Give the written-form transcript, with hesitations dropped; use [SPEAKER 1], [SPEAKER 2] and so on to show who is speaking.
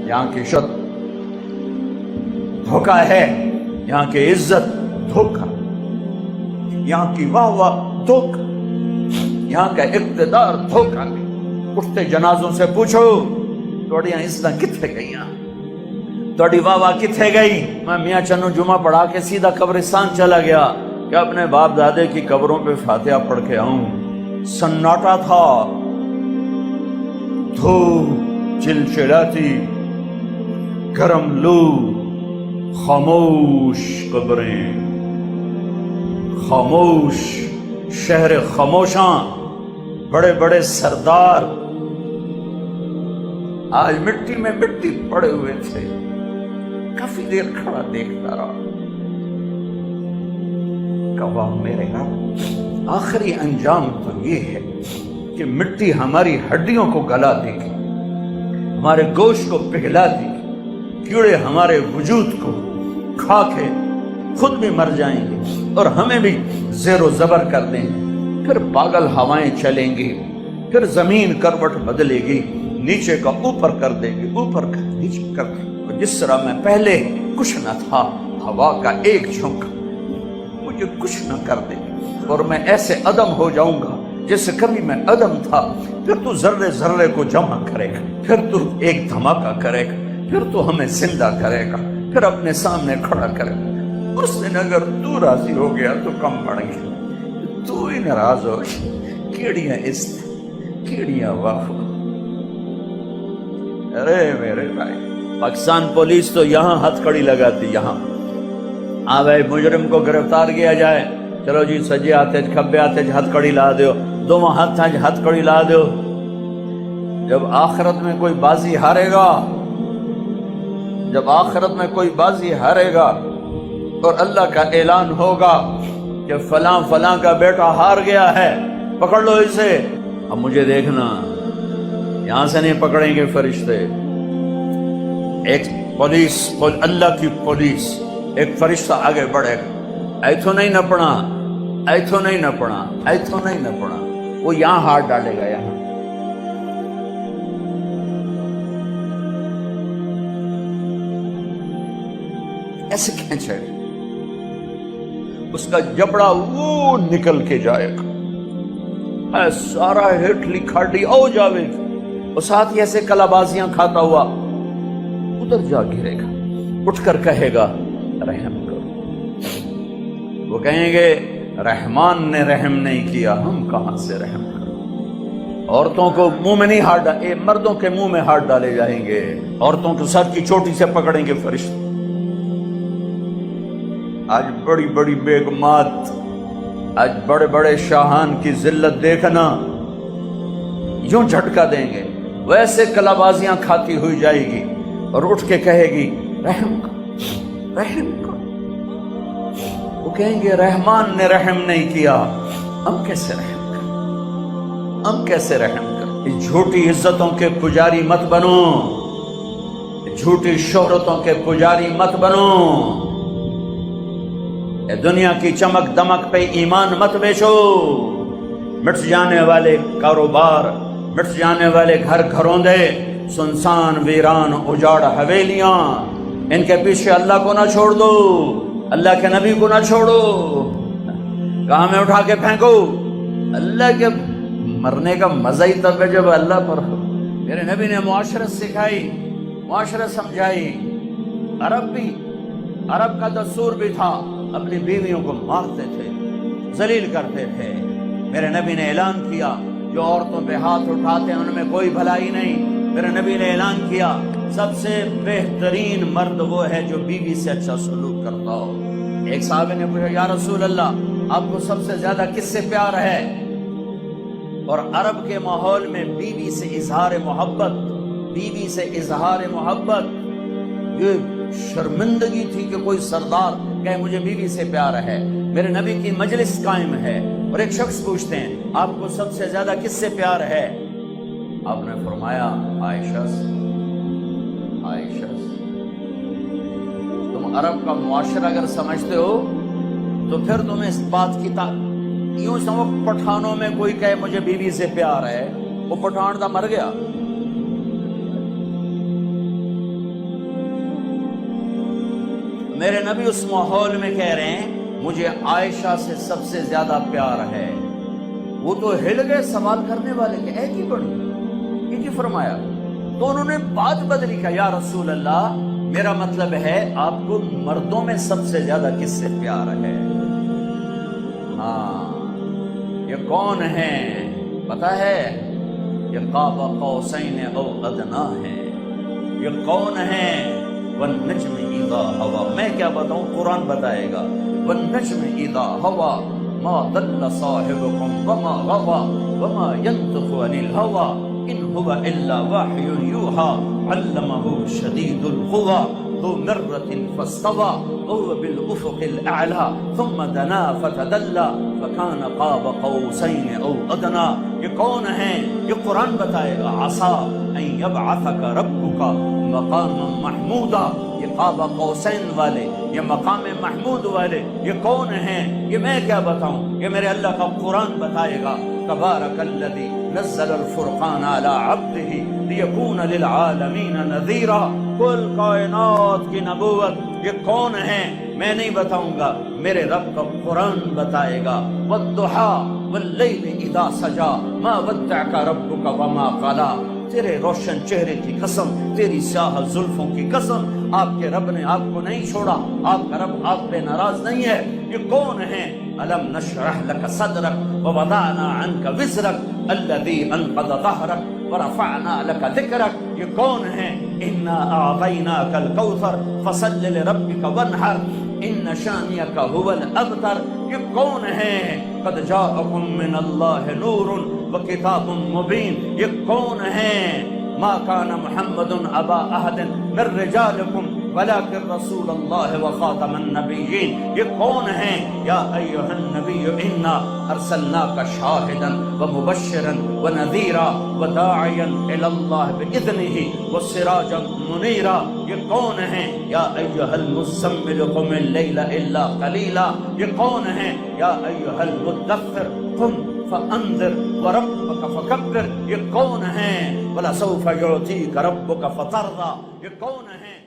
[SPEAKER 1] یہاں کی شت دھوکہ ہے، یہاں کی عزت دھوکہ، یہاں کی واہ واہ دھوکہ، یہاں کا اقتدار دھوکہ۔ اٹھتے جنازوں سے پوچھو تھوڑیاں عزتیں کتنے گئیاں، تھوڑی واہ واہ کتنے گئی؟ میں میاں چنو جمعہ پڑھا کے سیدھا قبرستان چلا گیا کہ اپنے باپ دادے کی قبروں پہ فاتحہ پڑھ کے آؤں۔ سناٹا تھا، دھوپ چلچلاتی، گرم لو، خاموش قبریں، خاموش شہر خاموشاں، بڑے بڑے سردار آج مٹی میں مٹی پڑے ہوئے تھے۔ کافی دیر کھڑا دیکھتا رہا، کہا میرے گھر آخری انجام تو یہ ہے کہ مٹی ہماری ہڈیوں کو گلا دے گی، ہمارے گوشت کو پگھلا دے گی، کیڑے ہمارے وجود کو کھا کے خود بھی مر جائیں گے اور ہمیں بھی زیر و زبر کر دیں گے۔ پھر پاگل ہوائیں چلیں گی، پھر زمین کروٹ بدلے گی، نیچے کا اوپر کر دے گی، اوپر کا نیچے کر دے گی۔ جس طرح میں پہلے کچھ نہ تھا، ہوا کا ایک جھونکا مجھے کچھ نہ کر دے گی اور میں ایسے عدم ہو جاؤں گا جیسے کبھی میں عدم تھا۔ پھر تو ذرے ذرے کو جمع کرے گا، پھر تو ایک دھماکہ کرے گا، پھر تو ہمیں زندہ کرے گا، پھر اپنے سامنے کھڑا کرے گا۔ اس دن اگر تو راضی ہو گیا تو کم بڑھ گیا، تو ہی ناراض ہو گیا، کیڑیاں عزت، کیڑیاں واہ۔ ارے میرے بھائی، پاکستان پولیس تو یہاں ہتھ کڑی لگاتی، یہاں بھائی مجرم کو گرفتار کیا جائے، چلو جی سجے ہاتھ کھبے ہاتھ ہتھ کڑی لا دیو، دونوں ہتھ کڑی لا دیو۔ جب آخرت میں کوئی بازی ہارے گا، جب آخرت میں کوئی بازی ہارے گا اور اللہ کا اعلان ہوگا کہ فلاں فلاں کا بیٹا ہار گیا ہے، پکڑ لو اسے، اب مجھے دیکھنا یہاں سے نہیں پکڑیں گے فرشتے۔ ایک پولیس، اللہ کی پولیس، ایک فرشتہ آگے بڑھے گا، ایتھو نہیں نپنا، ایتھو نہیں نپنا، ایتھو نہیں نپنا، وہ یہاں ہاتھ ڈالے گا، یہاں ایسے کھینچے گا، اس کا جبڑا وہ نکل کے جائے گا، اے سارا ہٹلی کھاڑی او جاوے گی، اور ساتھ ہی ایسے کلابازیاں کھاتا ہوا ادھر جا گرے گا، اٹھ کر کہے گا رحم کرو۔ وہ کہیں گے رحمان نے رحم نہیں کیا، ہم کہاں سے رحم کریں؟ عورتوں کو منہ میں نہیں ہاتھ ڈالے، مردوں کے منہ میں ہاتھ ڈالے جائیں گے، عورتوں کو سر کی چوٹی سے پکڑیں گے فرشتے۔ آج بڑی بڑی بیگمات، آج بڑے بڑے شاہان کی ذلت دیکھنا، یوں جھٹکا دیں گے، ویسے کلابازیاں کھاتی ہوئی جائے گی اور اٹھ کے کہے گی رحم کرو، رحم کرو۔ وہ کہیں گے رحمان نے رحم نہیں کیا، ہم کیسے رحم کریں، ہم کیسے رحم کریں؟ جھوٹی عزتوں کے پجاری مت بنو، جھوٹی شہرتوں کے پجاری مت بنو، دنیا کی چمک دمک پہ ایمان مت بیچو۔ مٹ جانے والے کاروبار، مٹ جانے والے گھر گھروندے، سنسان ویران اجاڑ حویلیاں، ان کے پیچھے اللہ کو نہ چھوڑ دو، اللہ کے نبی کو نہ چھوڑو۔ کہاں میں اٹھا کے پھینکو؟ اللہ کے مرنے کا مزہ ہی تب ہے جب اللہ پر ہو۔ میرے نبی نے معاشرت سکھائی، معاشرت سمجھائی۔ عرب کا دستور بھی تھا، اپنی بیویوں کو مارتے تھے، ذلیل کرتے تھے۔ میرے نبی نے اعلان کیا جو عورتوں پہ ہاتھ اٹھاتے ہیں ان میں کوئی بھلائی نہیں۔ میرے نبی نے اعلان کیا سب سے بہترین مرد وہ ہے جو بیوی سے اچھا سلوک کرتا ہو۔ ایک صحابی نے پوچھا یا رسول اللہ آپ کو سب سے زیادہ کس سے پیار ہے؟ اور عرب کے ماحول میں بیوی سے اظہار محبت، بیوی سے اظہار محبت یہ شرمندگی تھی کہ کوئی سردار کہے مجھے بیوی سے پیار ہے۔ میرے نبی کی مجلس قائم ہے اور ایک شخص پوچھتے ہیں آپ کو سب سے زیادہ کس سے پیار ہے؟ آپ نے فرمایا عائشہ سے۔ عائشہ سے۔ تم عرب کا معاشرہ اگر سمجھتے ہو تو پھر تم اس بات کی یوں سمجھو پٹھانوں میں کوئی کہے مجھے بیوی سے پیار ہے، وہ پٹھان تھا مر گیا، میرے نبی اس ماحول میں کہہ رہے ہیں مجھے عائشہ سے سب سے زیادہ پیار ہے. وہ تو ہل گئے سوال کرنے والے کہ اے کی بڑی یہ کی فرمایا؟ تو انہوں نے بات بدلی کہ یا رسول اللہ میرا مطلب ہے آپ کو مردوں میں سب سے زیادہ کس سے پیار ہے؟ ہاں یہ کون ہے پتا ہے؟ یہ قاب قوسین او ادنا ہے. یہ کون ہے؟ والنجم اذا ہوا. میں کیا بتاؤں قرآن بتائے گا. والنجم اذا ہوا ما ضل صاحبكم وما غوى وما ينطق عن الهوى ان هو الا وحي يوحى علمه شديد القوى ذو مرة فاستوى وهو بالافق الاعلى ثم دنا فتدلى فكان قاب قوسين او ادنى. یہ کون ہے؟ یہ قرآن بتائے گا. عسى ان يبعثك ربك مقاما محمودا. یہ قاب قوسین والے، یہ مقام محمود والے یہ کون ہیں؟ یہ میں کیا بتاؤں، یہ میرے اللہ کا قرآن بتائے گا. تبارک الذی نزل الفرقان علی عبدہ لیکون للعالمین نذیرا. کل کائنات کی نبوت یہ کون ہیں میں نہیں بتاؤں گا، میرے رب کا قرآن بتائے گا. والضحی واللیل اذا سجا ما ودعک ربک وما قلی. تیرے روشن چہرے کی قسم، تیری سیاہ زلفوں کی قسم، آپ کے رب نے آپ کو نہیں چھوڑا، آپ کا رب آپ پہ ناراض نہیں ہے. یہ کون ہیں؟ الم نشرح لك صدرك ووضعنا عنك وزرك الذي انقض ظهرك ورفعنا لك ذكرك. یہ کون ہیں؟ انا اعطيناك الكوثر فصل لربك وانحر ان شانئك هو الابتر. یہ کون ہیں؟ قد جاءكم من الله نور وكتاب مبين. یہ کون ہیں؟ ما كان محمد ابا احد من رجالكم ولكن رسول الله وخاتم النبيين. یہ کون ہیں؟ یا ایھا النبی انا ارسلناک شاہدا ومبشرا ونذیرا وداعیا الی اللہ باذنہ وسراجا منیرا. یہ کون ہیں؟ یا ایھا المزمل قم اللیل الا قلیلا. یہ کون ہیں؟ یا ایھا المدثر قم فانذر وربک فکبر. یہ کون ہیں؟ ولسوف یعطیک ربک فترضی. یہ کون ہیں؟